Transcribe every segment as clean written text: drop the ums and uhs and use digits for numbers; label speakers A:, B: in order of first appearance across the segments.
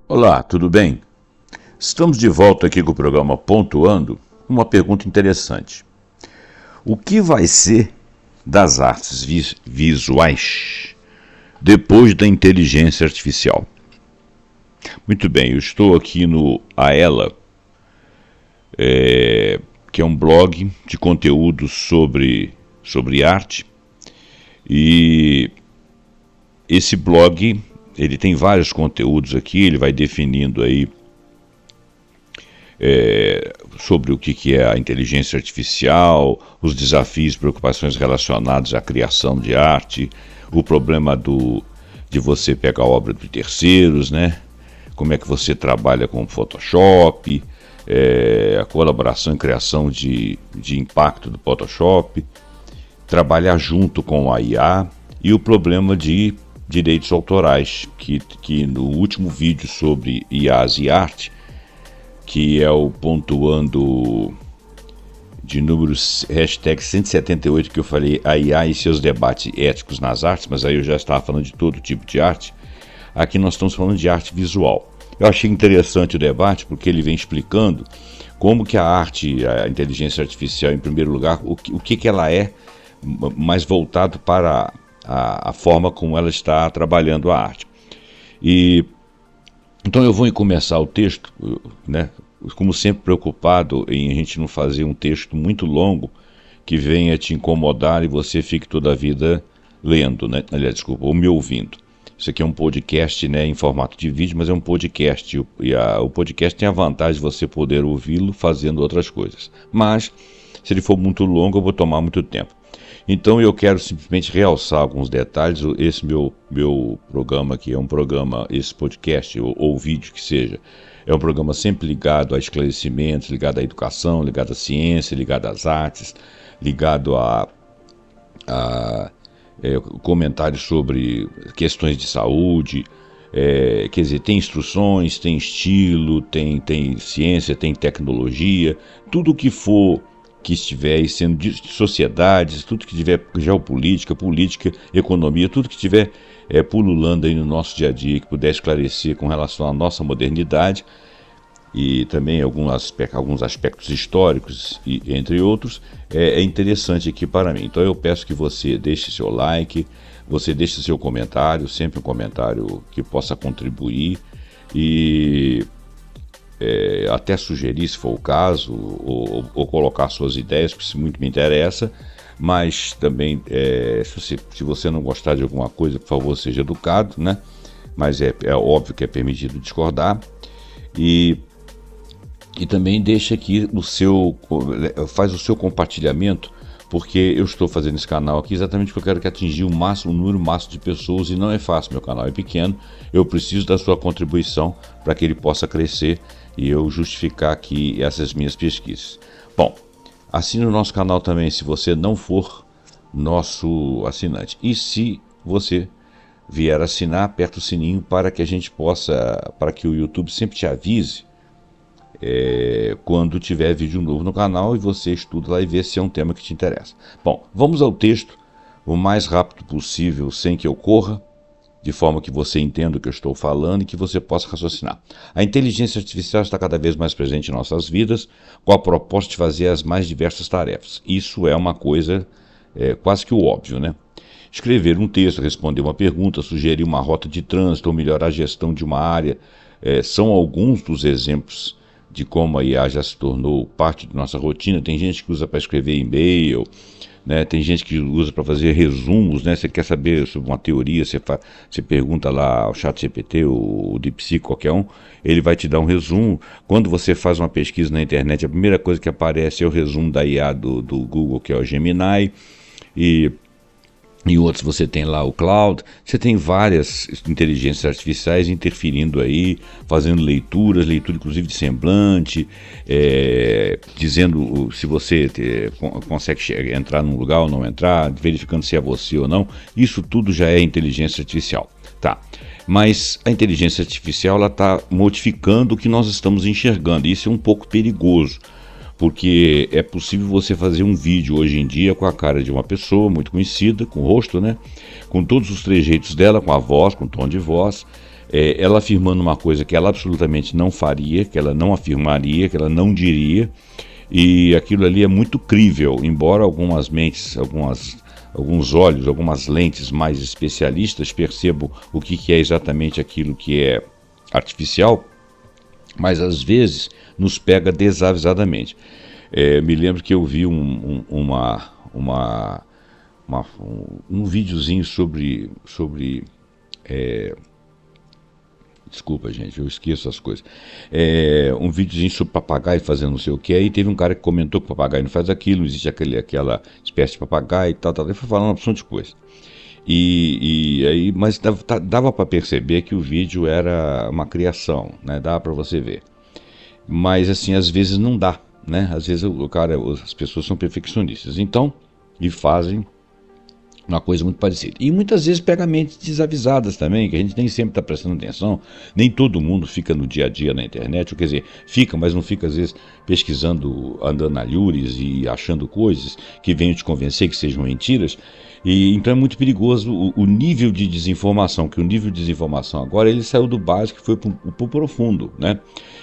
A: Olá, tudo bem? Estamos de volta aqui com o programa Pontuando, uma pergunta interessante. O que vai ser das artes visuais depois da inteligência artificial? Muito bem, eu estou aqui no Aela, que é um blog de conteúdo sobre arte, e esse blog ele tem vários conteúdos aqui, ele vai definindo aí sobre o que é a inteligência artificial, os desafios e preocupações relacionados à criação de arte, o problema de você pegar a obra de terceiros, né? Como é que você trabalha com o Photoshop, a colaboração e criação de impacto do Photoshop, trabalhar junto com a IA e o problema de direitos autorais, que no último vídeo sobre IAs e arte, que é o Pontuando de número hashtag 178, que eu falei a IA e seus debates éticos nas artes, mas aí eu já estava falando de todo tipo de arte. Aqui nós estamos falando de arte visual. Eu achei interessante o debate porque ele vem explicando como que a arte, a inteligência artificial, em primeiro lugar, o que ela é, mais voltado para a forma como ela está trabalhando a arte. E então eu vou começar o texto, né, como sempre preocupado em a gente não fazer um texto muito longo que venha te incomodar e você fique toda a vida lendo, né? Aliás, desculpa, ou me ouvindo. Isso aqui é um podcast, né, em formato de vídeo, mas é um podcast, e o podcast tem a vantagem de você poder ouvi-lo fazendo outras coisas. Mas, se ele for muito longo, eu vou tomar muito tempo. Então eu quero simplesmente realçar alguns detalhes. Esse meu programa aqui é um programa, esse podcast ou vídeo que seja, é um programa sempre ligado a esclarecimentos, ligado à educação, ligado à ciência, ligado às artes, ligado a comentários sobre questões de saúde, quer dizer, tem instruções, tem estilo, tem ciência, tem tecnologia, tudo que for que estiver sendo de sociedades, tudo que tiver geopolítica, política, economia, tudo que estiver pululando aí no nosso dia a dia, que puder esclarecer com relação à nossa modernidade e também alguns aspectos históricos, e, entre outros, é interessante aqui para mim. Então eu peço que você deixe seu like, você deixe seu comentário, sempre um comentário que possa contribuir e até sugerir, se for o caso, ou colocar suas ideias, porque isso muito me interessa, mas também, se você não gostar de alguma coisa, por favor, seja educado, né? Mas é óbvio que é permitido discordar, e também deixa aqui faz o seu compartilhamento, porque eu estou fazendo esse canal aqui exatamente porque eu quero atingir o número máximo de pessoas, e não é fácil, meu canal é pequeno, eu preciso da sua contribuição para que ele possa crescer e eu justificar aqui essas minhas pesquisas. Bom, assine o nosso canal também se você não for nosso assinante. E se você vier assinar, aperta o sininho para que a gente para que o YouTube sempre te avise quando tiver vídeo novo no canal e você estuda lá e vê se é um tema que te interessa. Bom, vamos ao texto o mais rápido possível, sem que eu corra, de forma que você entenda o que eu estou falando e que você possa raciocinar. A inteligência artificial está cada vez mais presente em nossas vidas, com a proposta de fazer as mais diversas tarefas. Isso é uma coisa quase que o óbvio, né? Escrever um texto, responder uma pergunta, sugerir uma rota de trânsito ou melhorar a gestão de uma área, são alguns dos exemplos de como a IA já se tornou parte de nossa rotina. Tem gente que usa para escrever e-mail, né? Tem gente que usa para fazer resumos, né? Você quer saber sobre uma teoria, você pergunta lá ao ChatGPT, ou o DeepSeek, qualquer um, ele vai te dar um resumo. Quando você faz uma pesquisa na internet, a primeira coisa que aparece é o resumo da IA do Google, que é o Gemini, e em outros você tem lá o Cloud, você tem várias inteligências artificiais interferindo aí, fazendo leitura inclusive de semblante, dizendo se você consegue entrar num lugar ou não entrar, verificando se é você ou não. Isso tudo já é inteligência artificial, tá? Mas a inteligência artificial está modificando o que nós estamos enxergando, e isso é um pouco perigoso. Porque é possível você fazer um vídeo hoje em dia com a cara de uma pessoa muito conhecida, com o rosto, né? Com todos os trejeitos dela, com a voz, com o tom de voz, ela afirmando uma coisa que ela absolutamente não faria, que ela não afirmaria, que ela não diria, e aquilo ali é muito crível, embora algumas mentes, alguns olhos, algumas lentes mais especialistas percebam o que é exatamente aquilo que é artificial, mas às vezes nos pega desavisadamente. Me lembro que eu vi um videozinho sobre desculpa, gente, eu esqueço as coisas. Um videozinho sobre papagaio fazendo não sei o que, aí teve um cara que comentou que o papagaio não faz aquilo, não existe aquela espécie de papagaio e tal, ele foi falando uma opção de coisa. E aí, mas dava para perceber que o vídeo era uma criação, né? Dava para você ver. Mas assim, às vezes não dá, né? Às vezes as pessoas são perfeccionistas, então, e fazem uma coisa muito parecida. E muitas vezes pega mentes desavisadas também, que a gente nem sempre está prestando atenção, nem todo mundo fica no dia a dia na internet, ou quer dizer, fica, mas não fica às vezes pesquisando, andando na Lures e achando coisas que venham te convencer que sejam mentiras. E então é muito perigoso o nível de desinformação, que o nível de desinformação agora ele saiu do básico e foi para o profundo, né?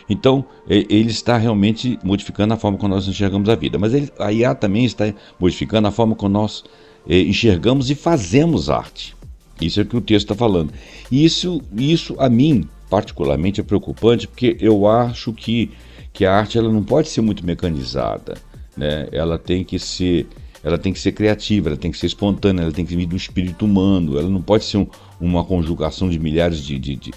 A: Então ele está realmente modificando a forma como nós enxergamos a vida, mas a IA também está modificando a forma como nós enxergamos e fazemos arte. Isso é o que o texto está falando. E isso a mim particularmente é preocupante, porque eu acho que a arte ela não pode ser muito mecanizada, né? Ela tem que ser criativa, ela tem que ser espontânea, ela tem que vir do espírito humano, ela não pode ser uma conjugação de milhares de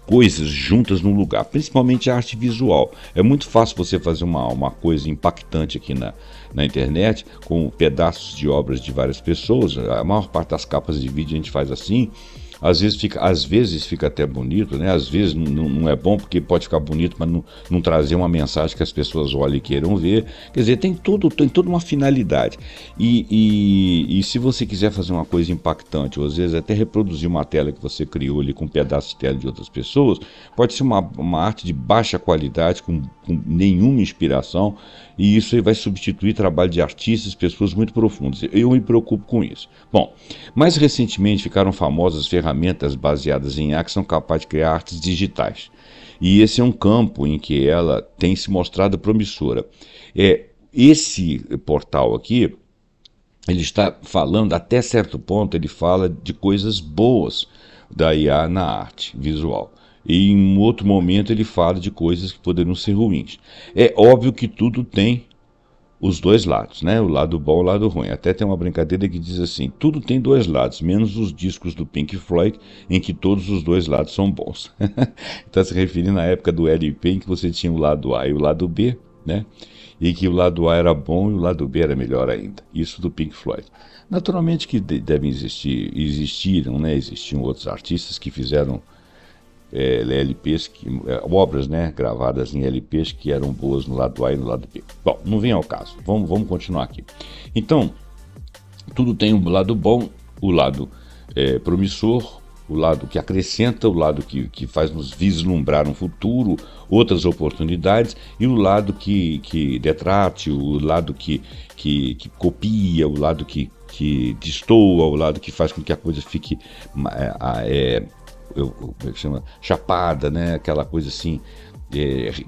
A: coisas juntas num lugar, principalmente a arte visual. É muito fácil você fazer uma coisa impactante aqui na internet, com pedaços de obras de várias pessoas. A maior parte das capas de vídeo a gente faz assim. Às vezes fica até bonito, né? Às vezes não é bom porque pode ficar bonito, mas não trazer uma mensagem que as pessoas olhem e queiram ver. Quer dizer, tem toda uma finalidade. E se você quiser fazer uma coisa impactante, ou às vezes até reproduzir uma tela que você criou ali com um pedaço de tela de outras pessoas, pode ser uma arte de baixa qualidade, com nenhuma inspiração, e isso aí vai substituir trabalho de artistas, pessoas muito profundas. Eu me preocupo com isso. Bom, mais recentemente ficaram famosas ferramentas baseadas em IA que são capazes de criar artes digitais. E esse é um campo em que ela tem se mostrado promissora. Esse portal aqui, ele está falando, até certo ponto, ele fala de coisas boas da IA na arte visual. E em um outro momento ele fala de coisas que poderiam ser ruins. É óbvio que tudo tem os dois lados, né? O lado bom e o lado ruim. Até tem uma brincadeira que diz assim: tudo tem dois lados, menos os discos do Pink Floyd, em que todos os dois lados são bons. Está se referindo à época do LP, em que você tinha o lado A e o lado B, né? E que o lado A era bom e o lado B era melhor ainda. Isso do Pink Floyd. Naturalmente que devem existiram, né? Existiam outros artistas que fizeram LPs, obras, né, gravadas em LPs que eram boas no lado A e no lado B. Bom, não vem ao caso, vamos continuar aqui. Então, tudo tem um lado bom, o lado promissor, o lado que acrescenta, o lado que faz nos vislumbrar um futuro, outras oportunidades, e o lado que detrate, o lado que copia, o lado que destoa, o lado que faz com que a coisa fique como é que chama? Chapada, né? Aquela coisa assim,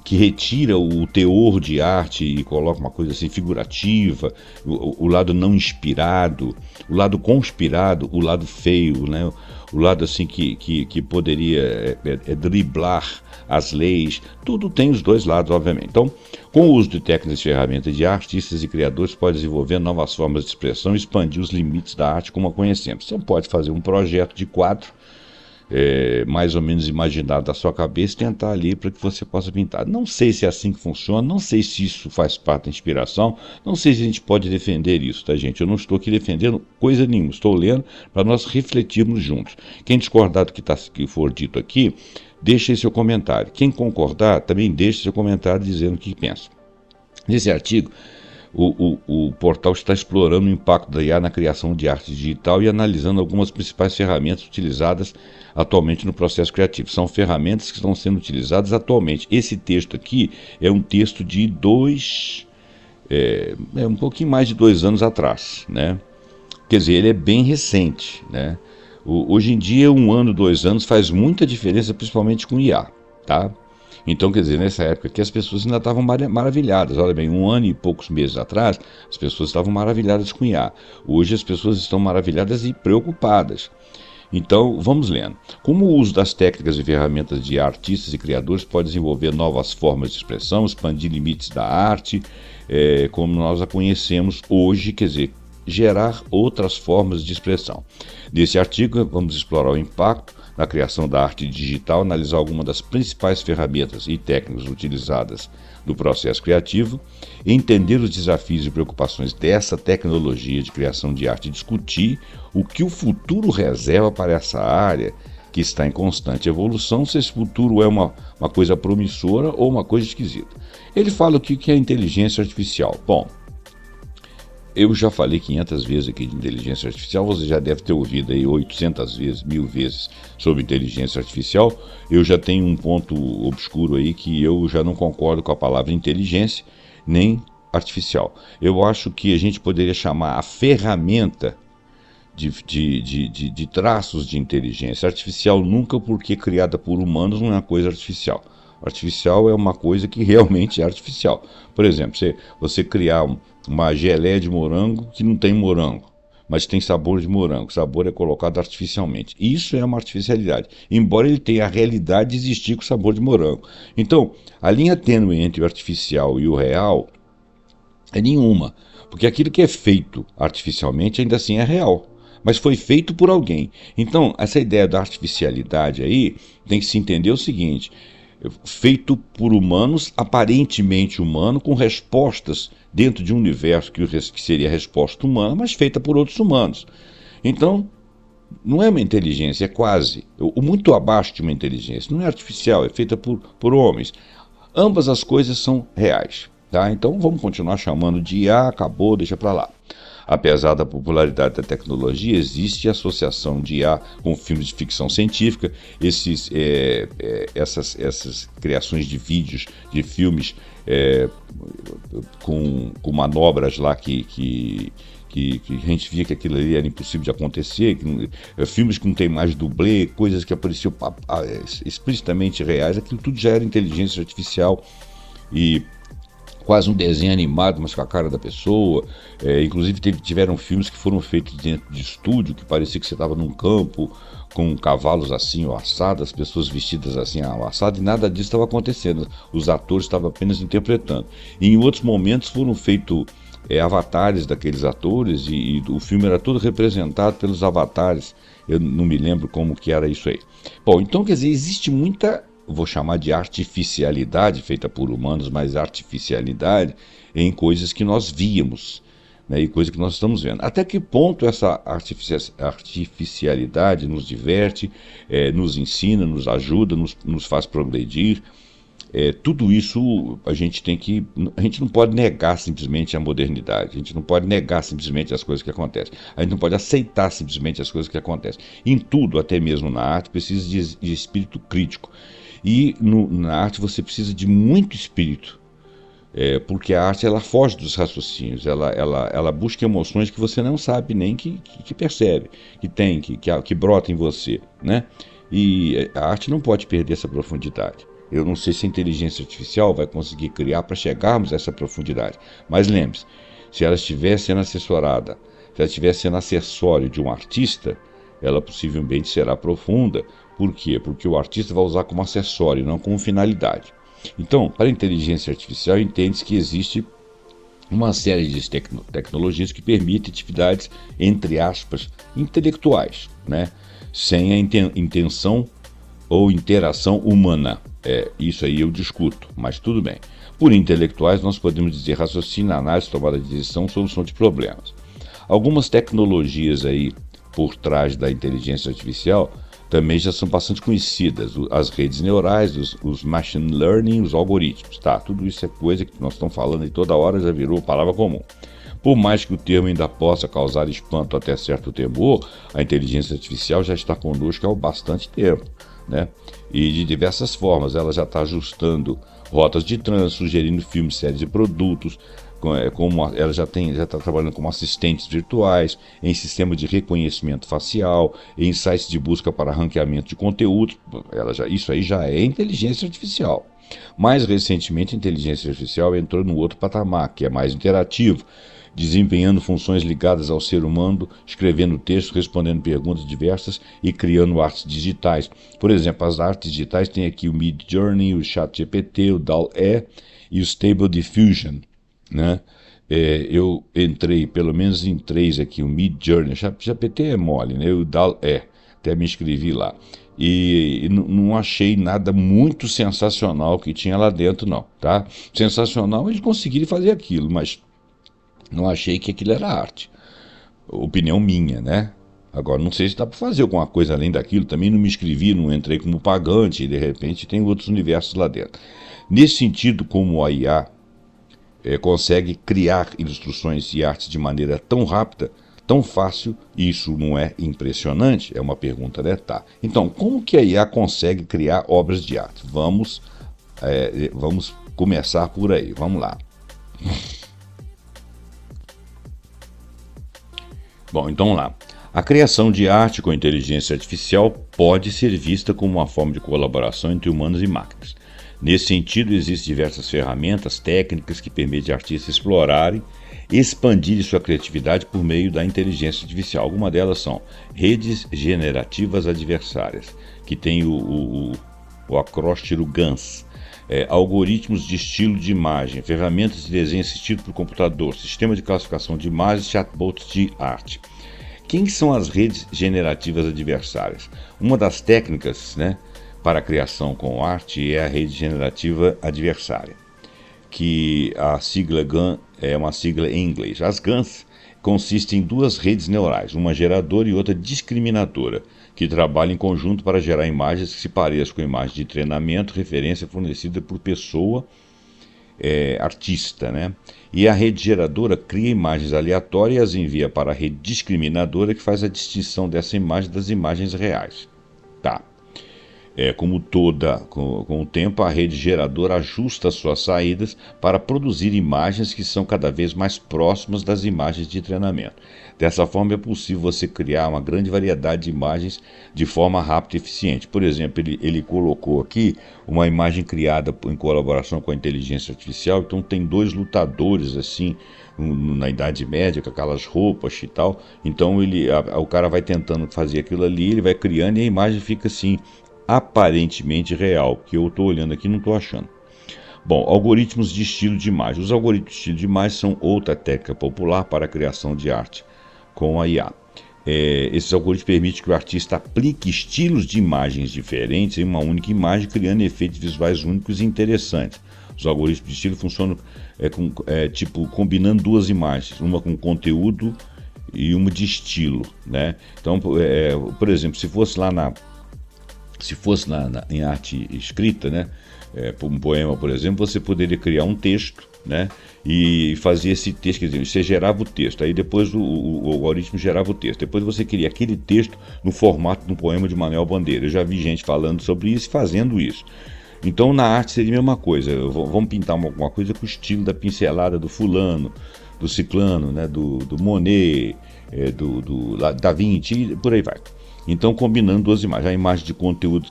A: que retira o teor de arte e coloca uma coisa assim figurativa, o lado não inspirado, o lado conspirado, o lado feio, né? O lado assim que poderia driblar as leis. Tudo tem os dois lados, obviamente. Então, com o uso de técnicas e ferramentas de arte, artistas e criadores podem desenvolver novas formas de expressão e expandir os limites da arte como a conhecemos. Você pode fazer um projeto de quadro mais ou menos imaginado da sua cabeça e tentar ali para que você possa pintar. Não sei se é assim que funciona, não sei se isso faz parte da inspiração, não sei se a gente pode defender isso, tá, gente? Eu não estou aqui defendendo coisa nenhuma, estou lendo para nós refletirmos juntos. Quem discordar do que for dito aqui, deixe aí seu comentário. Quem concordar, também deixe seu comentário dizendo o que pensa. Nesse artigo, o portal está explorando o impacto da IA na criação de arte digital e analisando algumas principais ferramentas utilizadas atualmente no processo criativo. São ferramentas que estão sendo utilizadas atualmente. Esse texto aqui é um texto de um pouquinho mais de 2 anos atrás, né? Quer dizer, ele é bem recente, né? Hoje em dia, 1 ano, 2 anos faz muita diferença, principalmente com IA, tá? Então, quer dizer, nessa época aqui as pessoas ainda estavam maravilhadas. Olha bem, 1 ano e poucos meses atrás, as pessoas estavam maravilhadas com IA. Hoje as pessoas estão maravilhadas e preocupadas. Então, vamos lendo. Como o uso das técnicas e ferramentas de artistas e criadores pode desenvolver novas formas de expressão, expandir limites da arte, como nós a conhecemos hoje, quer dizer, gerar outras formas de expressão. Nesse artigo, vamos explorar o impacto na criação da arte digital, analisar algumas das principais ferramentas e técnicas utilizadas no processo criativo, entender os desafios e preocupações dessa tecnologia de criação de arte e discutir o que o futuro reserva para essa área que está em constante evolução, se esse futuro é uma coisa promissora ou uma coisa esquisita. Ele fala o que é inteligência artificial. Bom, eu já falei 500 vezes aqui de inteligência artificial, você já deve ter ouvido aí 800 vezes, 1000 vezes sobre inteligência artificial. Eu já tenho um ponto obscuro aí que eu já não concordo com a palavra inteligência, nem artificial. Eu acho que a gente poderia chamar a ferramenta de traços de inteligência artificial nunca, porque criada por humanos não é uma coisa artificial. Artificial é uma coisa que realmente é artificial. Por exemplo, você criar uma geleia de morango que não tem morango, mas tem sabor de morango. O sabor é colocado artificialmente. Isso é uma artificialidade, embora ele tenha a realidade de existir com sabor de morango. Então, a linha tênue entre o artificial e o real é nenhuma, porque aquilo que é feito artificialmente ainda assim é real, mas foi feito por alguém. Então, essa ideia da artificialidade aí tem que se entender o seguinte: feito por humanos, aparentemente humano, com respostas dentro de um universo que seria a resposta humana, mas feita por outros humanos. Então, não é uma inteligência, é quase, muito abaixo de uma inteligência. Não é artificial, é feita por homens. Ambas as coisas são reais, tá? Então, vamos continuar chamando de IA, acabou, deixa para lá. Apesar da popularidade da tecnologia, existe associação de IA com filmes de ficção científica, essas criações de vídeos, de filmes com manobras lá que a gente via que aquilo ali era impossível de acontecer, filmes que não tem mais dublê, coisas que apareciam explicitamente reais, aquilo tudo já era inteligência artificial e quase um desenho animado, mas com a cara da pessoa. Inclusive tiveram filmes que foram feitos dentro de estúdio, que parecia que você estava num campo com cavalos assim ou assados, as pessoas vestidas assim ao assado, e nada disso estava acontecendo. Os atores estavam apenas interpretando. E em outros momentos foram feitos avatares daqueles atores e o filme era todo representado pelos avatares. Eu não me lembro como que era isso aí. Bom, então quer dizer, existe muita, vou chamar de artificialidade feita por humanos, mas artificialidade em coisas que nós víamos, né, e coisas que nós estamos vendo. Até que ponto essa artificialidade nos diverte, nos ensina, nos ajuda, nos faz progredir. Tudo isso a gente não pode negar simplesmente a modernidade, a gente não pode negar simplesmente as coisas que acontecem, a gente não pode aceitar simplesmente as coisas que acontecem. Em tudo, até mesmo na arte, precisa de espírito crítico. E na arte você precisa de muito espírito, porque a arte ela foge dos raciocínios, ela busca emoções que você não sabe nem que percebe, que tem, que brota em você, né? E a arte não pode perder essa profundidade. Eu não sei se a inteligência artificial vai conseguir criar para chegarmos a essa profundidade. Mas lembre-se, se ela estiver sendo assessorada, se ela estiver sendo acessório de um artista, ela possivelmente será profunda. Por quê? Porque o artista vai usar como acessório, não como finalidade. Então, para a inteligência artificial, entende-se que existe uma série de tecnologias que permitem atividades, entre aspas, intelectuais, né? Sem a intenção ou interação humana. Isso aí eu discuto, mas tudo bem. Por intelectuais, nós podemos dizer raciocínio, análise, tomada de decisão, solução de problemas. Algumas tecnologias aí por trás da inteligência artificial também já são bastante conhecidas, as redes neurais, os machine learning, os algoritmos, tá? Tudo isso é coisa que nós estamos falando e toda hora já virou palavra comum. Por mais que o termo ainda possa causar espanto até certo temor, a inteligência artificial já está conosco há bastante tempo, né? E de diversas formas, ela já está ajustando rotas de trânsito, sugerindo filmes, séries e produtos, como ela já está trabalhando como assistentes virtuais, em sistema de reconhecimento facial, em sites de busca para ranqueamento de conteúdo. Isso aí já é inteligência artificial. Mais recentemente, a inteligência artificial entrou no outro patamar, que é mais interativo, desempenhando funções ligadas ao ser humano, escrevendo textos, respondendo perguntas diversas e criando artes digitais. Por exemplo, as artes digitais tem aqui o Midjourney, o ChatGPT, o DALL-E e o Stable Diffusion, né? Eu entrei pelo menos em 3 aqui, o Midjourney, o ChatGPT é mole, né? O DALL-E, até me inscrevi lá. E não achei nada muito sensacional que tinha lá dentro, não, tá? Sensacional eles conseguiram fazer aquilo, mas não achei que aquilo era arte. Opinião minha, né? Agora, não sei se dá para fazer alguma coisa além daquilo. Também não me inscrevi, não entrei como pagante e de repente tem outros universos lá dentro. Nesse sentido, como a IA consegue criar ilustrações e artes de maneira tão rápida, tão fácil, isso não é impressionante? É uma pergunta, né? Tá. Então, como que a IA consegue criar obras de arte? Vamos começar por aí. Vamos lá. Bom, então vamos lá. A criação de arte com inteligência artificial pode ser vista como uma forma de colaboração entre humanos e máquinas. Nesse sentido, existem diversas ferramentas técnicas que permitem artistas explorarem e expandirem sua criatividade por meio da inteligência artificial. Algumas delas são redes generativas adversárias, que tem o acróstiro GANs, algoritmos de estilo de imagem, ferramentas de desenho assistido por computador, sistema de classificação de imagens, chatbots de arte. Quem são as redes generativas adversárias? Uma das técnicas, né, para a criação com arte é a rede generativa adversária, que a sigla GAN é uma sigla em inglês. As GANs consistem em 2 redes neurais, uma geradora e outra discriminadora, que trabalham em conjunto para gerar imagens que se pareçam com imagens de treinamento, referência fornecida por pessoa artista, né? E a rede geradora cria imagens aleatórias e as envia para a rede discriminadora, que faz a distinção dessa imagem das imagens reais. Tá. Com o tempo, a rede geradora ajusta suas saídas para produzir imagens que são cada vez mais próximas das imagens de treinamento. Dessa forma, é possível você criar uma grande variedade de imagens de forma rápida e eficiente. Por exemplo, ele colocou aqui uma imagem criada em colaboração com a inteligência artificial. Então, tem 2 lutadores assim na Idade Média, com aquelas roupas e tal. Então, o cara vai tentando fazer aquilo ali, ele vai criando e a imagem fica assim, aparentemente real, que eu estou olhando aqui e não estou achando. Bom, algoritmos de estilo de imagem. Os algoritmos de estilo de imagem são outra técnica popular para a criação de arte com a IA. Esses algoritmos permitem que o artista aplique estilos de imagens diferentes em uma única imagem, criando efeitos visuais únicos e interessantes. Os algoritmos de estilo funcionam combinando 2 imagens, uma com conteúdo e uma de estilo, né? Então, por exemplo, se fosse em arte escrita, né, um poema, por exemplo, você poderia criar um texto, né, e fazer esse texto, quer dizer, você gerava o texto, aí depois o algoritmo gerava o texto, depois você queria aquele texto no formato de um poema de Manuel Bandeira. Eu já vi gente falando sobre isso e fazendo isso. Então, na arte seria a mesma coisa. Vamos pintar alguma coisa com o estilo da pincelada do fulano, do ciclano, né, do Monet, do Da Vinci, por aí vai. Então, combinando duas imagens. A imagem de conteúdo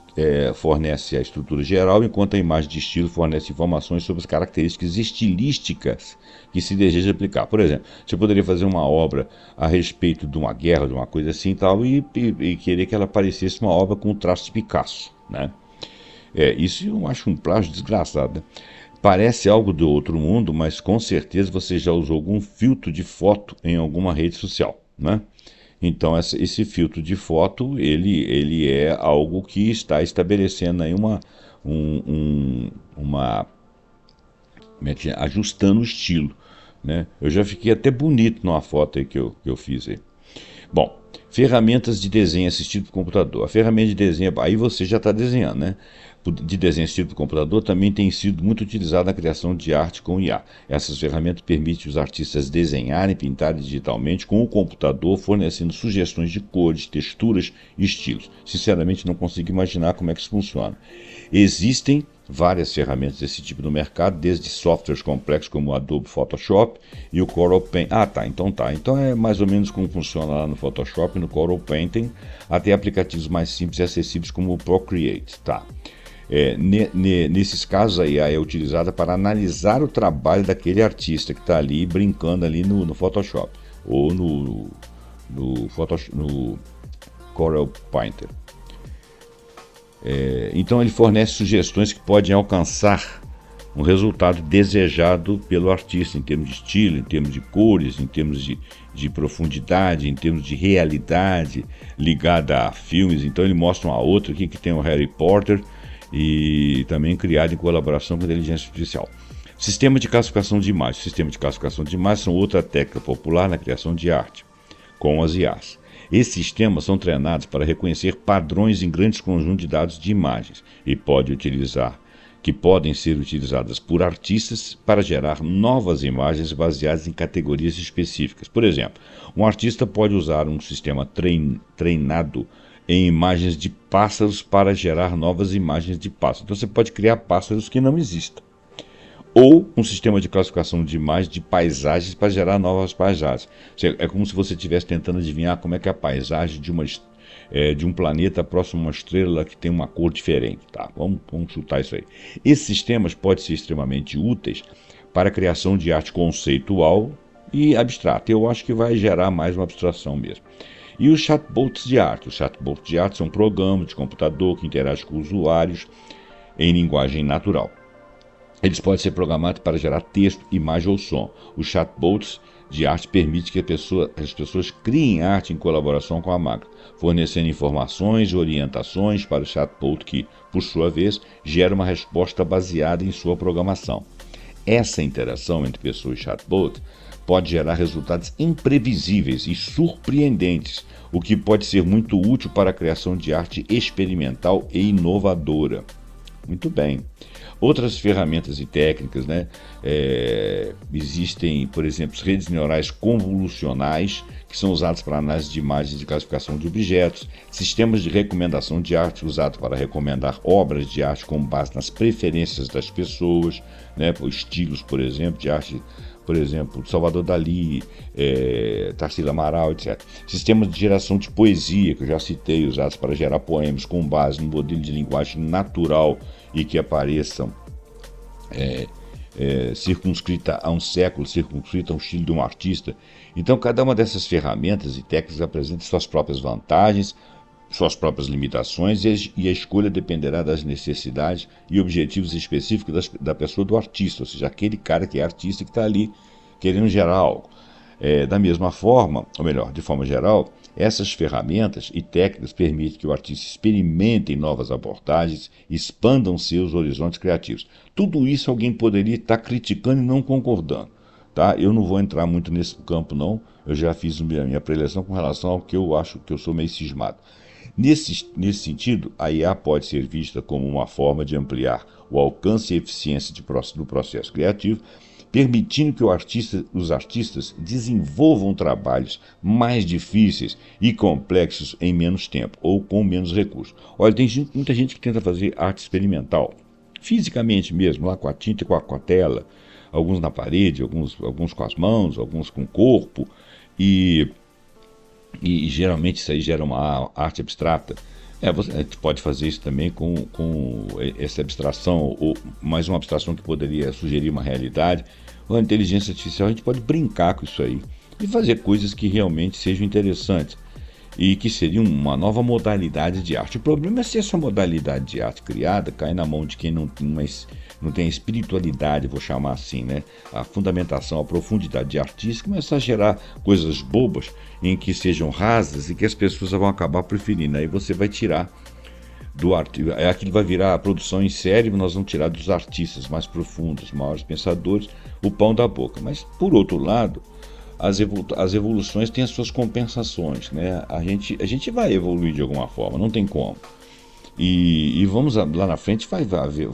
A: fornece a estrutura geral, enquanto a imagem de estilo fornece informações sobre as características estilísticas que se deseja aplicar. Por exemplo, você poderia fazer uma obra a respeito de uma guerra, de uma coisa assim e tal, e querer que ela parecesse uma obra com o traço de Picasso, né? Isso eu acho um plágio desgraçado, né? Parece algo do outro mundo, mas com certeza você já usou algum filtro de foto em alguma rede social, né? Então esse filtro de foto, ele é algo que está estabelecendo aí ajustando o estilo, né? Eu já fiquei até bonito numa foto aí que eu fiz aí. Bom, ferramentas de desenho assistido por computador. A ferramenta de desenho, aí você já está desenhando, né? De desenho assistido por computador também tem sido muito utilizada na criação de arte com IA. Essas ferramentas permitem os artistas desenharem e pintarem digitalmente com o computador, fornecendo sugestões de cores, texturas e estilos. Sinceramente, não consigo imaginar como é que isso funciona. Existem várias ferramentas desse tipo no mercado, desde softwares complexos como o Adobe Photoshop e o Corel Paint. Então é mais ou menos como funciona lá no Photoshop e no Corel Painting, até aplicativos mais simples e acessíveis como o Procreate, tá? Nesses casos a IA é utilizada para analisar o trabalho daquele artista que está ali brincando ali no Photoshop ou no Corel Painter. Então ele fornece sugestões que podem alcançar um resultado desejado pelo artista em termos de estilo, em termos de cores, em termos de profundidade, em termos de realidade ligada a filmes. Então ele mostra uma outra aqui que tem o Harry Potter e também criado em colaboração com a inteligência artificial. Sistema de classificação de imagens. Sistema de classificação de imagens são outra técnica popular na criação de arte, com as IAs. Esses sistemas são treinados para reconhecer padrões em grandes conjuntos de dados de imagens e podem ser utilizadas por artistas para gerar novas imagens baseadas em categorias específicas. Por exemplo, um artista pode usar um sistema treinado em imagens de pássaros para gerar novas imagens de pássaros. Então você pode criar pássaros que não existam. Ou um sistema de classificação de imagens de paisagens para gerar novas paisagens. É como se você estivesse tentando adivinhar como é que é a paisagem de um planeta próximo a uma estrela que tem uma cor diferente. Tá? Vamos chutar isso aí. Esses sistemas podem ser extremamente úteis para a criação de arte conceitual e abstrata. Eu acho que vai gerar mais uma abstração mesmo. E os chatbots de arte. Os chatbots de arte são programas de computador que interagem com usuários em linguagem natural. Eles podem ser programados para gerar texto, imagem ou som. Os chatbots de arte permitem que as pessoas criem arte em colaboração com a máquina, fornecendo informações e orientações para o chatbot que, por sua vez, gera uma resposta baseada em sua programação. Essa interação entre pessoa e chatbot pode gerar resultados imprevisíveis e surpreendentes, o que pode ser muito útil para a criação de arte experimental e inovadora. Muito bem. Outras ferramentas e técnicas, né? Existem, por exemplo, redes neurais convolucionais, que são usadas para análise de imagens e classificação de objetos, sistemas de recomendação de arte usados para recomendar obras de arte com base nas preferências das pessoas, né? Estilos, por exemplo, de arte, por exemplo, Salvador Dalí, Tarsila Amaral, etc. Sistemas de geração de poesia, que eu já citei, usados para gerar poemas com base no modelo de linguagem natural e que apareçam circunscrita a um século, circunscrita a um estilo de um artista. Então, cada uma dessas ferramentas e técnicas apresenta suas próprias vantagens, suas próprias limitações, e a escolha dependerá das necessidades e objetivos específicos da pessoa, do artista, ou seja, aquele cara que é artista que está ali querendo gerar algo. Da mesma forma, ou melhor, de forma geral, essas ferramentas e técnicas permitem que o artista experimente novas abordagens, expandam seus horizontes criativos. Tudo isso alguém poderia estar criticando e não concordando. Tá? Eu não vou entrar muito nesse campo, não. Eu já fiz a minha preleção com relação ao que eu acho que eu sou meio cismado. Nesse sentido, a IA pode ser vista como uma forma de ampliar o alcance e eficiência do processo criativo, permitindo que os artistas desenvolvam trabalhos mais difíceis e complexos em menos tempo ou com menos recursos. Olha, tem muita gente que tenta fazer arte experimental, fisicamente mesmo, lá com a tinta e com a tela, alguns na parede, alguns com as mãos, alguns com o corpo, e e geralmente isso aí gera uma arte abstrata. A gente pode fazer isso também com essa abstração, ou mais uma abstração que poderia sugerir uma realidade. Com a inteligência artificial a gente pode brincar com isso aí e fazer coisas que realmente sejam interessantes e que seria uma nova modalidade de arte. O problema é se essa modalidade de arte criada cai na mão de quem não tem a espiritualidade, vou chamar assim, né? A fundamentação, a profundidade de artista, começar a gerar coisas bobas em que sejam rasas e que as pessoas vão acabar preferindo. Aí você vai tirar do arte, aquilo vai virar a produção em série, nós vamos tirar dos artistas mais profundos, maiores pensadores, o pão da boca. Mas, por outro lado, as evoluções têm as suas compensações, né? A gente vai evoluir de alguma forma, não tem como. E vamos lá na frente, vai ver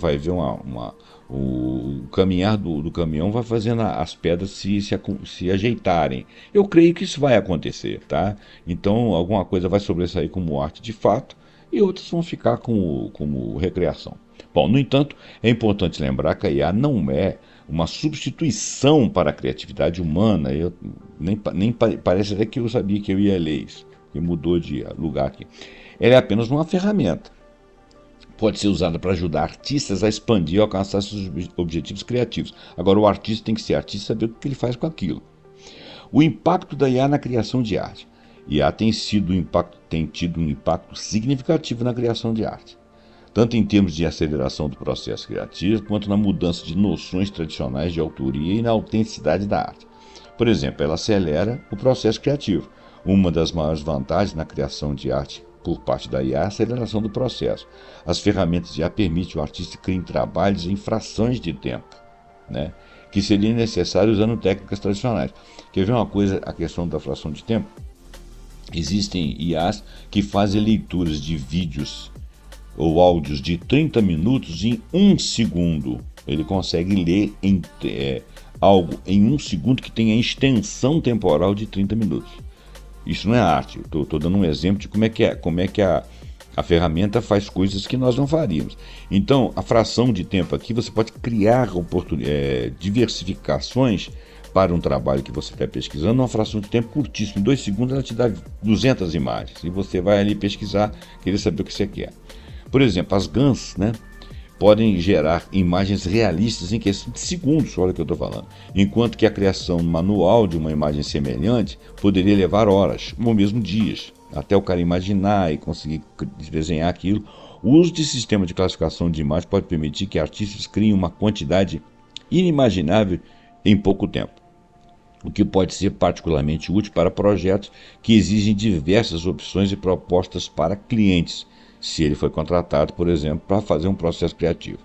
A: o caminhar do caminhão vai fazendo as pedras se ajeitarem. Eu creio que isso vai acontecer, tá? Então alguma coisa vai sobressair como arte de fato e outras vão ficar como recreação. Bom, no entanto, é importante lembrar que a IA não é uma substituição para a criatividade humana. Nem parece até que eu sabia que eu ia ler isso, que mudou de lugar aqui. Ela é apenas uma ferramenta. Pode ser usada para ajudar artistas a expandir e alcançar seus objetivos criativos. Agora, o artista tem que ser artista e saber o que ele faz com aquilo. O impacto da IA na criação de arte. IA tem tido um impacto significativo na criação de arte, tanto em termos de aceleração do processo criativo, quanto na mudança de noções tradicionais de autoria e na autenticidade da arte. Por exemplo, ela acelera o processo criativo. Uma das maiores vantagens na criação de arte por parte da IA é a aceleração do processo. As ferramentas de IA permitem o artista criar trabalhos em frações de tempo, né, que seria necessário usando técnicas tradicionais. Quer ver uma coisa, a questão da fração de tempo? Existem IAs que fazem leituras de vídeos ou áudios de 30 minutos em 1 segundo. Ele consegue ler algo em 1 segundo que tem a extensão temporal de 30 minutos. Isso não é arte. Estou dando um exemplo de como é que a ferramenta faz coisas que nós não faríamos. Então, a fração de tempo aqui, você pode criar diversificações para um trabalho que você está pesquisando, uma fração de tempo curtíssima. Em 2 segundos ela te dá 200 imagens e você vai ali pesquisar, querer saber o que você quer. Por exemplo, as GANs, né, podem gerar imagens realistas em questão de segundos, olha o que eu estou falando. Enquanto que a criação manual de uma imagem semelhante poderia levar horas, ou mesmo dias, até o cara imaginar e conseguir desenhar aquilo. O uso de sistema de classificação de imagens pode permitir que artistas criem uma quantidade inimaginável em pouco tempo, o que pode ser particularmente útil para projetos que exigem diversas opções e propostas para clientes, se ele foi contratado, por exemplo, para fazer um processo criativo.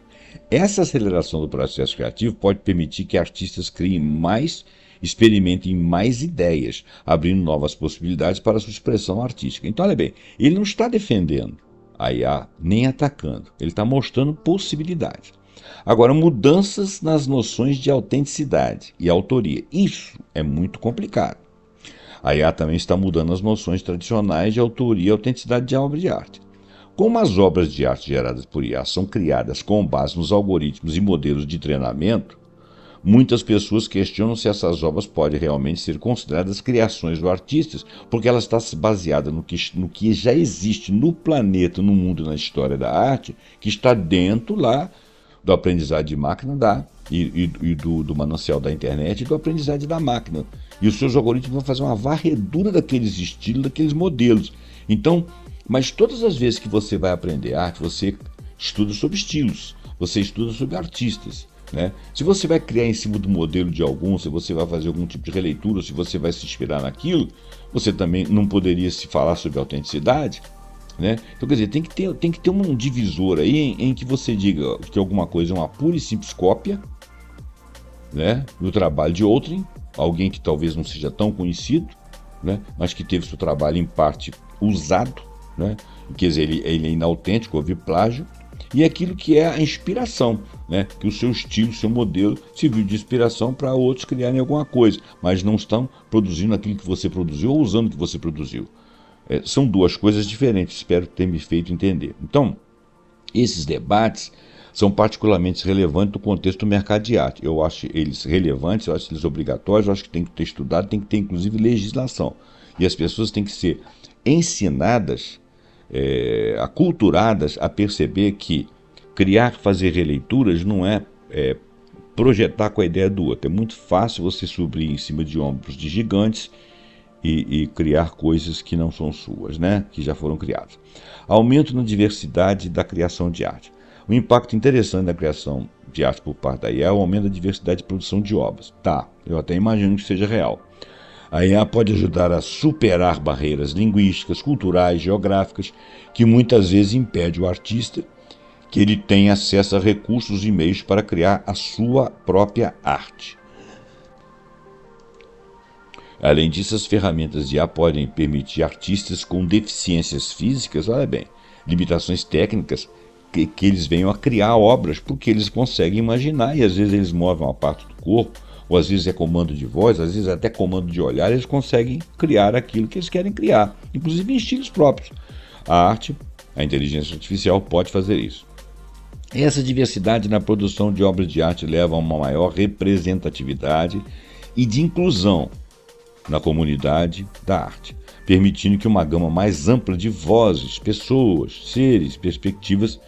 A: Essa aceleração do processo criativo pode permitir que artistas criem mais, experimentem mais ideias, abrindo novas possibilidades para a sua expressão artística. Então, olha bem, ele não está defendendo a IA nem atacando, ele está mostrando possibilidades. Agora, mudanças nas noções de autenticidade e autoria, isso é muito complicado. A IA também está mudando as noções tradicionais de autoria e autenticidade de obra de arte. Como as obras de arte geradas por IA são criadas com base nos algoritmos e modelos de treinamento, muitas pessoas questionam se essas obras podem realmente ser consideradas criações do artista, porque elas estão baseadas no que já existe no planeta, no mundo, na história da arte, que está dentro lá do aprendizado de máquina do manancial da internet e do aprendizado da máquina. E os seus algoritmos vão fazer uma varredura daqueles estilos, daqueles modelos. Então, mas todas as vezes que você vai aprender arte, você estuda sobre estilos, você estuda sobre artistas, né? Se você vai criar em cima do modelo de algum, se você vai fazer algum tipo de releitura, se você vai se inspirar naquilo, você também não poderia se falar sobre autenticidade, né? Então, quer dizer, tem que ter um divisor aí em que você diga que alguma coisa é uma pura e simples cópia, né, do trabalho de outrem, alguém que talvez não seja tão conhecido, né, mas que teve seu trabalho em parte usado, né? Quer dizer, ele é inautêntico, houve plágio, e aquilo que é a inspiração, né? Que o seu estilo, o seu modelo serviu de inspiração para outros criarem alguma coisa, mas não estão produzindo aquilo que você produziu ou usando o que você produziu. São duas coisas diferentes, espero ter me feito entender. Então, esses debates são particularmente relevantes no contexto do mercado de arte. Eu acho eles relevantes, eu acho eles obrigatórios, eu acho que tem que ter estudado, tem que ter inclusive legislação. E as pessoas têm que ser ensinadas, aculturadas a perceber que criar, fazer releituras não é projetar com a ideia do outro. É muito fácil você subir em cima de ombros de gigantes e criar coisas que não são suas, né? Que já foram criadas. Aumento na diversidade da criação de arte. O impacto interessante da criação de arte por parte da IA é o aumento da diversidade de produção de obras. Tá, eu até imagino que seja real. A IA pode ajudar a superar barreiras linguísticas, culturais, geográficas, que muitas vezes impede o artista que ele tenha acesso a recursos e meios para criar a sua própria arte. Além disso, as ferramentas de IA podem permitir artistas com deficiências físicas, olha bem, limitações técnicas, que eles venham a criar obras porque eles conseguem imaginar e às vezes eles movem uma parte do corpo, ou às vezes é comando de voz, às vezes até comando de olhar, eles conseguem criar aquilo que eles querem criar, inclusive em estilos próprios. A arte, a inteligência artificial pode fazer isso. Essa diversidade na produção de obras de arte leva a uma maior representatividade e de inclusão na comunidade da arte, permitindo que uma gama mais ampla de vozes, pessoas, seres, perspectivas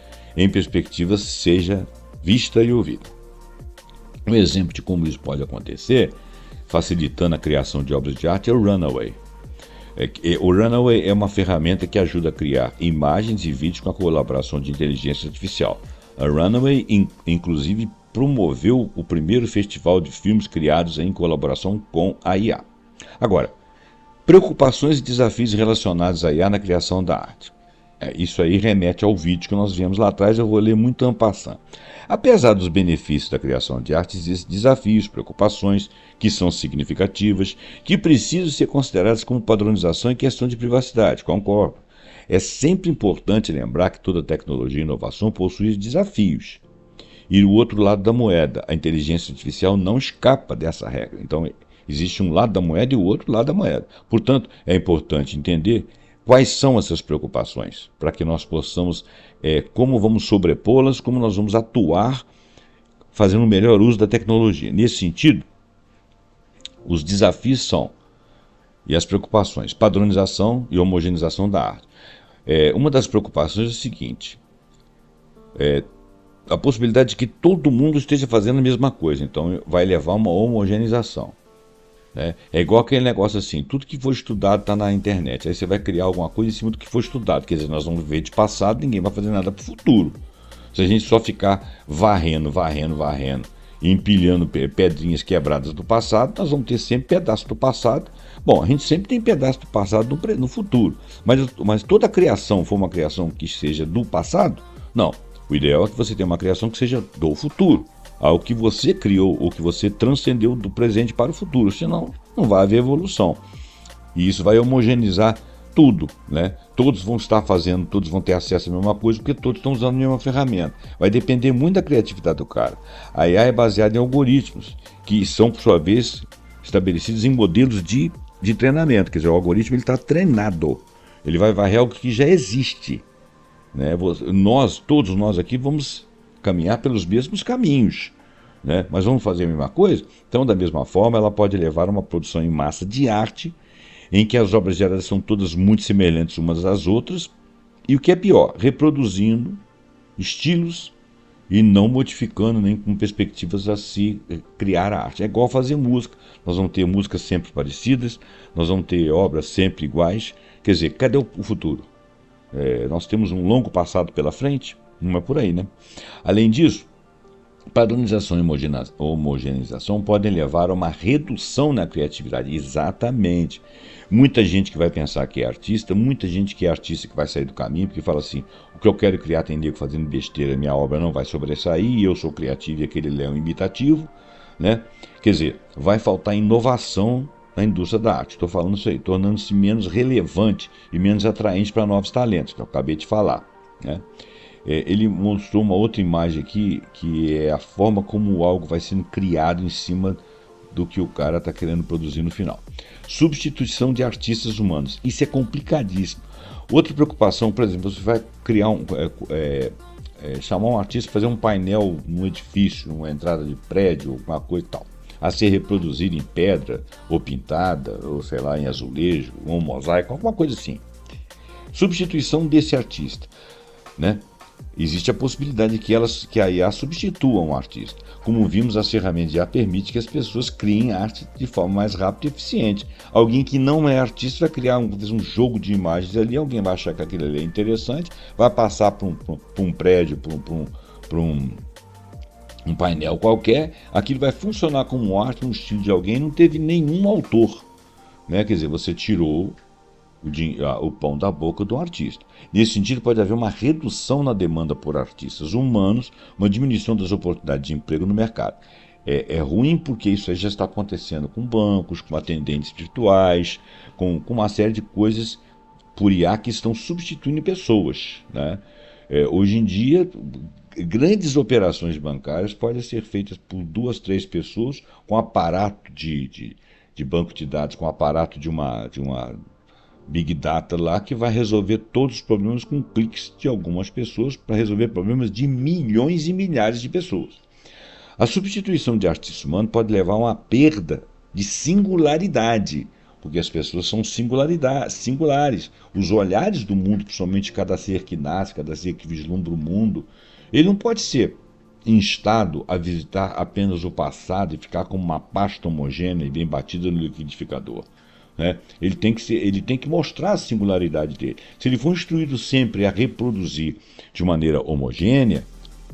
A: seja vista e ouvida. Um exemplo de como isso pode acontecer, facilitando a criação de obras de arte, é o Runway. O Runway é uma ferramenta que ajuda a criar imagens e vídeos com a colaboração de inteligência artificial. A Runway, inclusive, promoveu o primeiro festival de filmes criados em colaboração com a IA. Agora, preocupações e desafios relacionados à IA na criação da arte. Isso aí remete ao vídeo que nós vimos lá atrás, eu vou ler muito en passant. Apesar dos benefícios da criação de arte, existem desafios, preocupações que são significativas, que precisam ser consideradas como padronização e questão de privacidade, concordo. É sempre importante lembrar que toda tecnologia e inovação possui desafios. E o outro lado da moeda, a inteligência artificial não escapa dessa regra. Então, existe um lado da moeda e o outro lado da moeda. Portanto, é importante entender quais são essas preocupações, para que nós possamos, como vamos sobrepô-las, como nós vamos atuar fazendo o melhor uso da tecnologia. Nesse sentido, os desafios são, e as preocupações, padronização e homogeneização da arte. Uma das preocupações é o seguinte, a possibilidade de que todo mundo esteja fazendo a mesma coisa, então vai levar a uma homogeneização. É igual aquele negócio assim, tudo que for estudado está na internet, aí você vai criar alguma coisa em cima do que for estudado, quer dizer, nós vamos viver de passado, ninguém vai fazer nada para o futuro. Se a gente só ficar varrendo, e empilhando pedrinhas quebradas do passado, nós vamos ter sempre pedaço do passado. Bom, a gente sempre tem pedaço do passado no futuro, mas toda a criação for uma criação que seja do passado? Não, o ideal é que você tenha uma criação que seja do futuro. Ao que você criou ou que você transcendeu do presente para o futuro, senão não vai haver evolução. E isso vai homogeneizar tudo, né? Todos vão estar fazendo, todos vão ter acesso à mesma coisa, porque todos estão usando a mesma ferramenta. Vai depender muito da criatividade do cara. A IA é baseada em algoritmos, que são, por sua vez, estabelecidos em modelos de treinamento. Quer dizer, o algoritmo está treinado. Ele vai varrer algo que já existe. Né? Todos nós aqui vamos caminhar pelos mesmos caminhos, né? Mas vamos fazer a mesma coisa? Então, da mesma forma, ela pode levar a uma produção em massa de arte, em que as obras geradas são todas muito semelhantes umas às outras, e o que é pior, reproduzindo estilos e não modificando nem com perspectivas a se criar a arte. É igual fazer música, nós vamos ter músicas sempre parecidas, nós vamos ter obras sempre iguais, quer dizer, cadê o futuro? Nós temos um longo passado pela frente? Não é por aí, né? Além disso, padronização e homogeneização podem levar a uma redução na criatividade. Exatamente. Muita gente que vai pensar que é artista, muita gente que é artista que vai sair do caminho, porque fala assim, o que eu quero criar tem nego fazendo besteira, minha obra não vai sobressair, eu sou criativo e aquele Léo imitativo, né? Quer dizer, vai faltar inovação na indústria da arte. Estou falando isso aí, tornando-se menos relevante e menos atraente para novos talentos, que eu acabei de falar, né? Ele mostrou uma outra imagem aqui, que é a forma como algo vai sendo criado em cima do que o cara está querendo produzir no final. Substituição de artistas humanos. Isso é complicadíssimo. Outra preocupação, por exemplo, você vai criar chamar um artista para fazer um painel num edifício, numa entrada de prédio, alguma coisa e tal. a ser reproduzida em pedra, ou pintada, ou sei lá, em azulejo, ou um mosaico, alguma coisa assim. Substituição desse artista, né? Existe a possibilidade de que a IA substitua um artista. Como vimos, as ferramentas de IA permitem que as pessoas criem arte de forma mais rápida e eficiente. Alguém que não é artista vai criar um jogo de imagens ali, alguém vai achar que aquilo ali é interessante, vai passar para um prédio, para um painel qualquer, aquilo vai funcionar como arte, um estilo de alguém, não teve nenhum autor, né? Quer dizer, você tirou o pão da boca do artista. Nesse sentido, pode haver uma redução na demanda por artistas humanos, uma diminuição das oportunidades de emprego no mercado. É ruim porque isso aí já está acontecendo com bancos, com atendentes virtuais, com uma série de coisas por IA que estão substituindo pessoas, né? Hoje em dia, grandes operações bancárias podem ser feitas por 2, 3 pessoas com aparato de banco de dados, com aparato de uma Big Data lá, que vai resolver todos os problemas com cliques de algumas pessoas para resolver problemas de milhões e milhares de pessoas. A substituição de artista humano pode levar a uma perda de singularidade, porque as pessoas são singulares. Os olhares do mundo, principalmente cada ser que nasce, cada ser que vislumbra o mundo, ele não pode ser instado a visitar apenas o passado e ficar como uma pasta homogênea e bem batida no liquidificador. Né? Ele tem que mostrar a singularidade dele. Se ele for instruído sempre a reproduzir de maneira homogênea,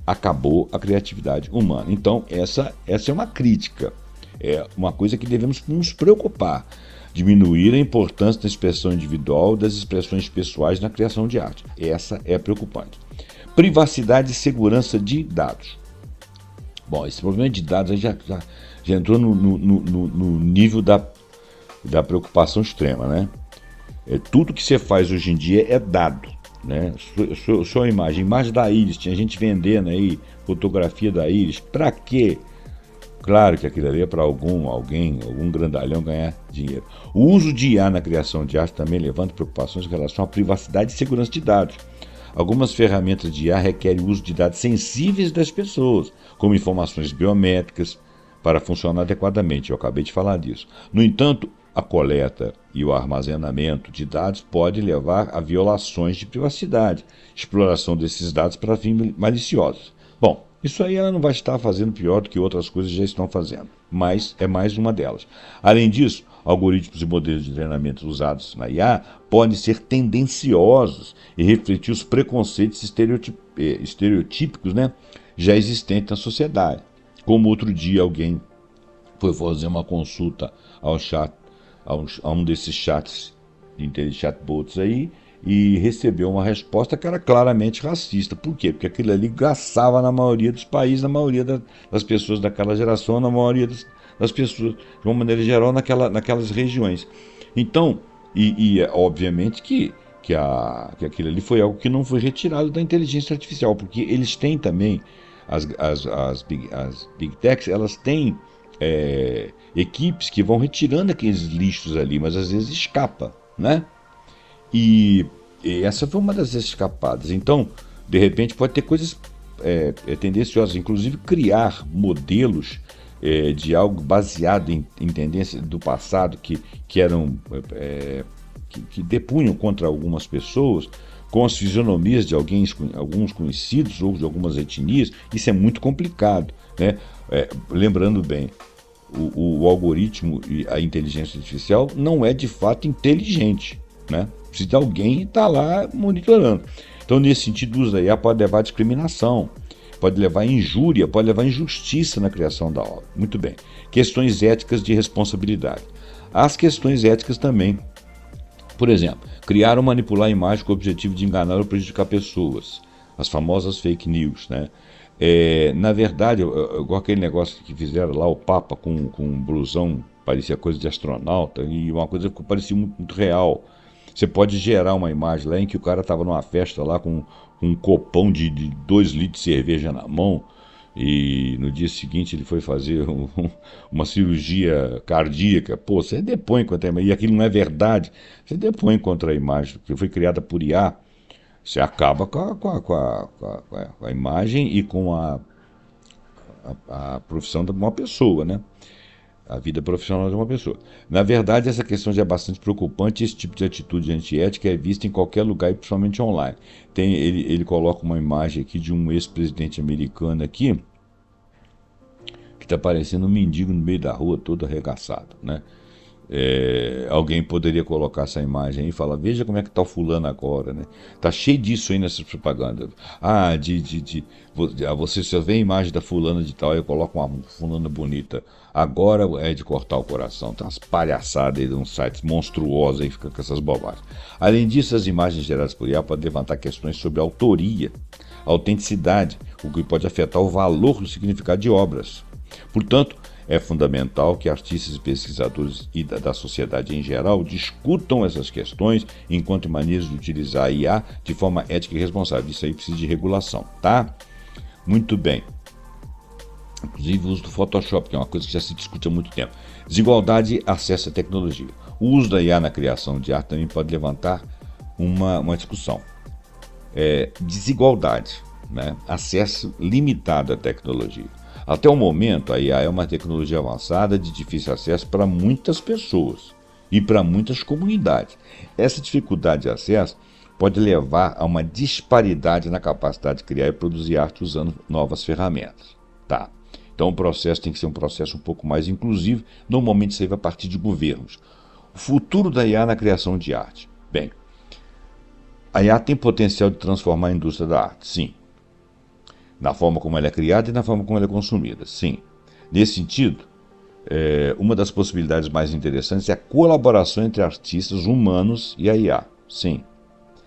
A: acabou a criatividade humana. Então, essa é uma crítica, é uma coisa que devemos nos preocupar. Diminuir a importância da expressão individual das expressões pessoais na criação de arte. Essa é preocupante. Privacidade e segurança de dados. Bom, esse problema de dados aí já entrou no nível da preocupação extrema, né? Tudo que você faz hoje em dia é dado, né? Sua imagem da íris, tinha gente vendendo aí fotografia da íris, para quê? Claro que aquilo ali é para algum grandalhão ganhar dinheiro. O uso de IA na criação de arte também levanta preocupações em relação à privacidade e segurança de dados. Algumas ferramentas de IA requerem o uso de dados sensíveis das pessoas, como informações biométricas, para funcionar adequadamente. Eu acabei de falar disso. No entanto, a coleta e o armazenamento de dados pode levar a violações de privacidade, exploração desses dados para fins maliciosos. Bom, isso aí ela não vai estar fazendo pior do que outras coisas já estão fazendo, mas é mais uma delas. Além disso, algoritmos e modelos de treinamento usados na IA podem ser tendenciosos e refletir os preconceitos estereotípicos, né, já existentes na sociedade. Como outro dia alguém foi fazer uma consulta a um desses chats, chatbots aí, e recebeu uma resposta que era claramente racista. Por quê? Porque aquilo ali graçava na maioria dos países, na maioria das pessoas daquela geração, na maioria das pessoas, de uma maneira geral, naquelas regiões. Então, obviamente que aquilo ali foi algo que não foi retirado da inteligência artificial, porque eles têm também, as Big Techs, elas têm equipes que vão retirando aqueles lixos ali, mas às vezes escapa, né? E essa foi uma das escapadas. Então, de repente, pode ter coisas tendenciosas, inclusive criar modelos de algo baseado em tendências do passado que eram que depunham contra algumas pessoas, com as fisionomias de alguns conhecidos ou de algumas etnias. Isso é muito complicado, né? Lembrando bem, o algoritmo e a inteligência artificial não é de fato inteligente, né? Precisa de alguém estar lá monitorando. Então, nesse sentido, o uso da IA pode levar à discriminação, pode levar à injúria, pode levar à injustiça na criação da obra. Muito bem. Questões éticas de responsabilidade. As questões éticas também. Por exemplo, criar ou manipular a imagem com o objetivo de enganar ou prejudicar pessoas. As famosas fake news, né? Na verdade, igual aquele negócio que fizeram lá, o Papa com um blusão, parecia coisa de astronauta, e uma coisa que parecia muito, muito real. Você pode gerar uma imagem lá em que o cara estava numa festa lá com um copão de 2 litros de cerveja na mão, e no dia seguinte ele foi fazer uma cirurgia cardíaca. Pô, você depõe contra a imagem, e aquilo não é verdade, você depõe contra a imagem, porque foi criada por IA. Você acaba com a imagem e com a profissão de uma pessoa, né? a vida profissional de uma pessoa. Na verdade, essa questão já é bastante preocupante. Esse tipo de atitude antiética é vista em qualquer lugar e principalmente online. Ele coloca uma imagem aqui de um ex-presidente americano aqui, que está parecendo um mendigo no meio da rua, todo arregaçado, né? Alguém poderia colocar essa imagem aí e falar, veja como é que tá o fulano agora, né? Tá cheio disso aí nessas propagandas. Você só vê a imagem da fulana de tal, aí eu coloco uma fulana bonita. Agora é de cortar o coração. Tem umas palhaçadas aí de uns sites monstruosos aí, fica com essas bobagens. Além disso, as imagens geradas por IA podem levantar questões sobre autoria, autenticidade, o que pode afetar o valor do significado de obras. Portanto, é fundamental que artistas e pesquisadores e da sociedade em geral discutam essas questões enquanto maneiras de utilizar a IA de forma ética e responsável. Isso aí precisa de regulação, tá? Muito bem. Inclusive o uso do Photoshop, que é uma coisa que já se discute há muito tempo. Desigualdade e acesso à tecnologia. O uso da IA na criação de arte também pode levantar uma discussão. Desigualdade, né? Acesso limitado à tecnologia. Até o momento, a IA é uma tecnologia avançada de difícil acesso para muitas pessoas e para muitas comunidades. Essa dificuldade de acesso pode levar a uma disparidade na capacidade de criar e produzir arte usando novas ferramentas. Tá. Então o processo tem que ser um processo um pouco mais inclusivo, normalmente isso aí vai partir de governos. O futuro da IA na criação de arte. Bem, a IA tem potencial de transformar a indústria da arte, sim. Na forma como ela é criada e na forma como ela é consumida, sim. Nesse sentido, uma das possibilidades mais interessantes é a colaboração entre artistas humanos e a IA, sim.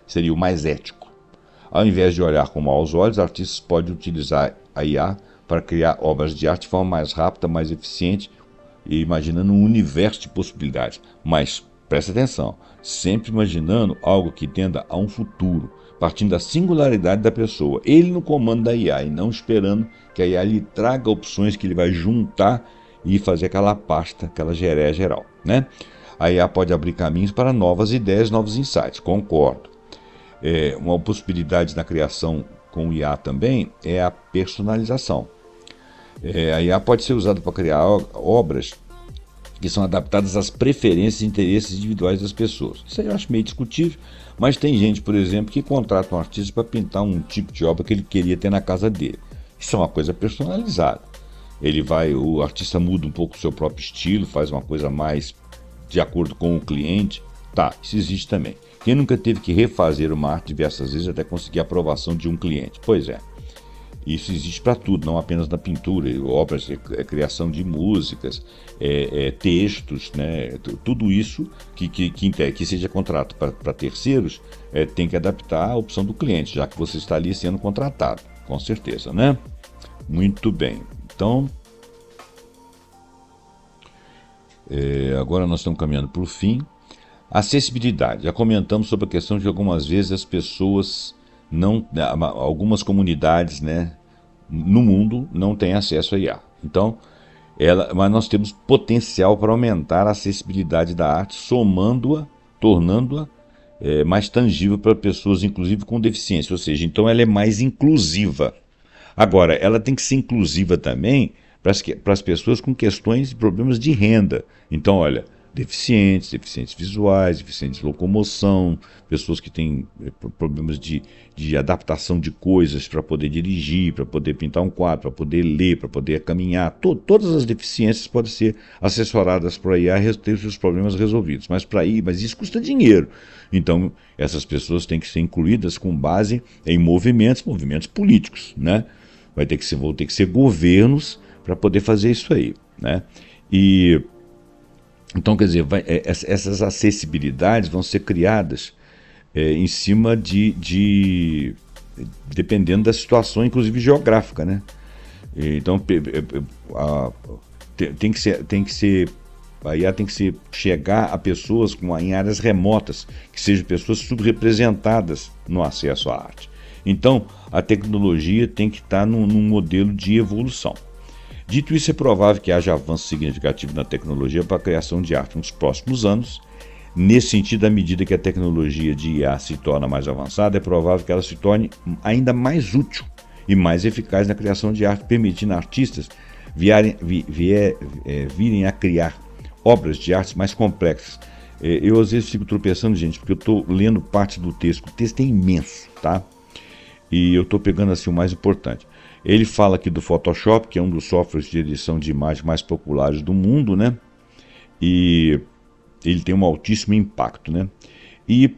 A: Seria o mais ético. Ao invés de olhar com maus olhos, artistas podem utilizar a IA para criar obras de arte de forma mais rápida, mais eficiente, e imaginando um universo de possibilidades. Mas, preste atenção, sempre imaginando algo que tenda a um futuro, partindo da singularidade da pessoa, ele no comando da IA, e não esperando que a IA lhe traga opções que ele vai juntar e fazer aquela pasta, aquela gereia geral, né? A IA pode abrir caminhos para novas ideias, novos insights, concordo. Uma possibilidade na criação com o IA também é a personalização. A IA pode ser usada para criar obras que são adaptadas às preferências e interesses individuais das pessoas. Isso aí eu acho meio discutível, mas tem gente, por exemplo, que contrata um artista para pintar um tipo de obra que ele queria ter na casa dele. Isso é uma coisa personalizada. O artista muda um pouco o seu próprio estilo, faz uma coisa mais de acordo com o cliente. Tá, isso existe também. Quem nunca teve que refazer uma arte diversas vezes até conseguir a aprovação de um cliente? Pois é. Isso existe para tudo, não apenas na pintura, obras, criação de músicas, textos, né? Tudo isso que seja contrato para terceiros tem que adaptar à opção do cliente, já que você está ali sendo contratado, com certeza, né? Muito bem. Então, agora nós estamos caminhando para o fim. Acessibilidade. Já comentamos sobre a questão de que algumas vezes as pessoas algumas comunidades, né, no mundo não têm acesso a IA. Então, mas nós temos potencial para aumentar a acessibilidade da arte, somando-a, tornando-a mais tangível para pessoas, inclusive com deficiência. Ou seja, então ela é mais inclusiva. Agora, ela tem que ser inclusiva também para as pessoas com questões e problemas de renda. Então, olha, deficientes visuais, deficientes de locomoção, pessoas que têm problemas de adaptação de coisas para poder dirigir, para poder pintar um quadro, para poder ler, para poder caminhar. Todas as deficiências podem ser assessoradas por IA e ter os seus problemas resolvidos. Mas isso custa dinheiro. Então, essas pessoas têm que ser incluídas com base em movimentos políticos, né? Vão ter que ser governos para poder fazer isso aí, né? Então, quer dizer, essas acessibilidades vão ser criadas em cima dependendo da situação, inclusive geográfica, né? Então, a IA tem que chegar a pessoas em áreas remotas, que sejam pessoas subrepresentadas no acesso à arte. Então, a tecnologia tem que estar num modelo de evolução. Dito isso, é provável que haja avanço significativo na tecnologia para a criação de arte nos próximos anos. Nesse sentido, à medida que a tecnologia de IA se torna mais avançada, é provável que ela se torne ainda mais útil e mais eficaz na criação de arte, permitindo a artistas virem a criar obras de arte mais complexas. Eu às vezes fico tropeçando, gente, porque eu estou lendo parte do texto. O texto é imenso, tá? E eu estou pegando assim o mais importante. Ele fala aqui do Photoshop, que é um dos softwares de edição de imagem mais populares do mundo, né? E ele tem um altíssimo impacto, né? E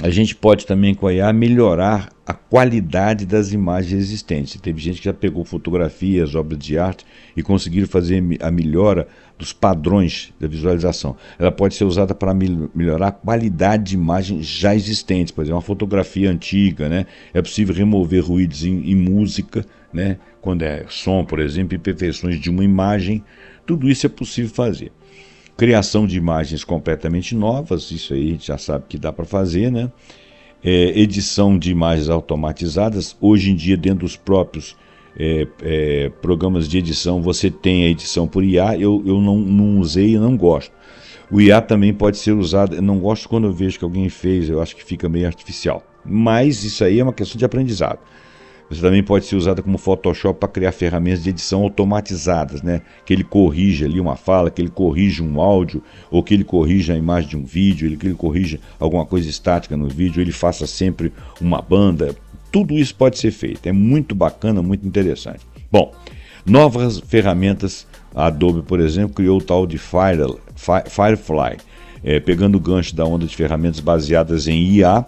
A: a gente pode também com a IA melhorar a qualidade das imagens existentes. Teve gente que já pegou fotografias, obras de arte e conseguiram fazer a melhora dos padrões da visualização. Ela pode ser usada para melhorar a qualidade de imagens já existentes. Por exemplo, uma fotografia antiga, né? É possível remover ruídos em música, né? Quando é som, por exemplo, imperfeições de uma imagem. Tudo isso é possível fazer. Criação de imagens completamente novas, isso aí a gente já sabe que dá para fazer, né? Edição de imagens automatizadas. Hoje em dia, dentro dos próprios programas de edição, você tem a edição por IA. Eu não usei e não gosto. O IA também pode ser usado, eu não gosto quando eu vejo que alguém fez, eu acho que fica meio artificial. Mas isso aí é uma questão de aprendizado. Você também pode ser usada como Photoshop para criar ferramentas de edição automatizadas, né? Que ele corrija ali uma fala, que ele corrija um áudio, ou que ele corrija a imagem de um vídeo, que ele corrija alguma coisa estática no vídeo, ele faça sempre uma banda. Tudo isso pode ser feito. É muito bacana, muito interessante. Bom, novas ferramentas. A Adobe, por exemplo, criou o tal de Firefly, pegando o gancho da onda de ferramentas baseadas em IA.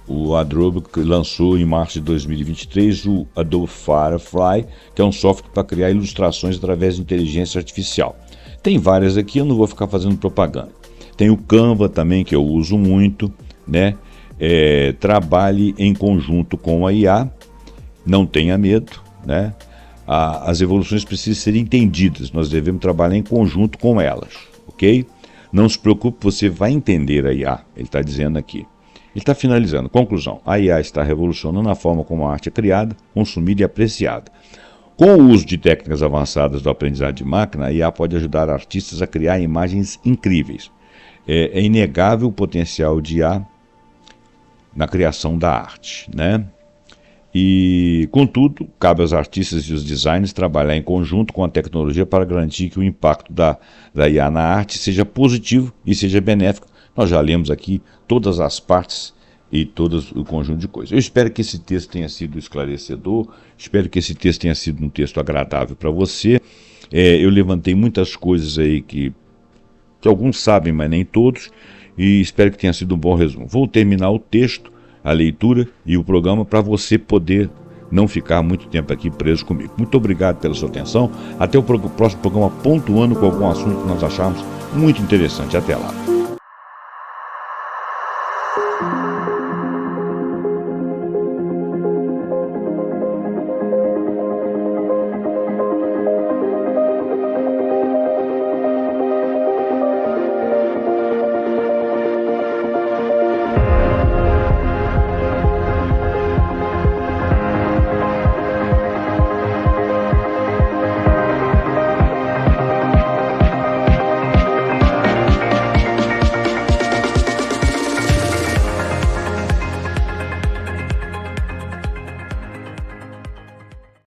A: O Adobe lançou em março de 2023 o Adobe Firefly, que é um software para criar ilustrações através de inteligência artificial. Tem várias aqui, eu não vou ficar fazendo propaganda. Tem o Canva também, que eu uso muito, né? Trabalhe em conjunto com a IA, não tenha medo, né? As evoluções precisam ser entendidas, nós devemos trabalhar em conjunto com elas, ok? Não se preocupe, você vai entender a IA, ele está dizendo aqui. Ele está finalizando. Conclusão. A IA está revolucionando a forma como a arte é criada, consumida e apreciada. Com o uso de técnicas avançadas do aprendizado de máquina, a IA pode ajudar artistas a criar imagens incríveis. É inegável o potencial de IA na criação da arte, né? E, contudo, cabe aos artistas e os designers trabalhar em conjunto com a tecnologia para garantir que o impacto da IA na arte seja positivo e seja benéfico. Nós já lemos aqui todas as partes e todo o conjunto de coisas. Eu espero que esse texto tenha sido esclarecedor, espero que esse texto tenha sido um texto agradável para você. Eu levantei muitas coisas aí que alguns sabem, mas nem todos, e espero que tenha sido um bom resumo. Vou terminar o texto, a leitura e o programa para você poder não ficar muito tempo aqui preso comigo. Muito obrigado pela sua atenção. Até o próximo programa pontuando com algum assunto que nós acharmos muito interessante. Até lá.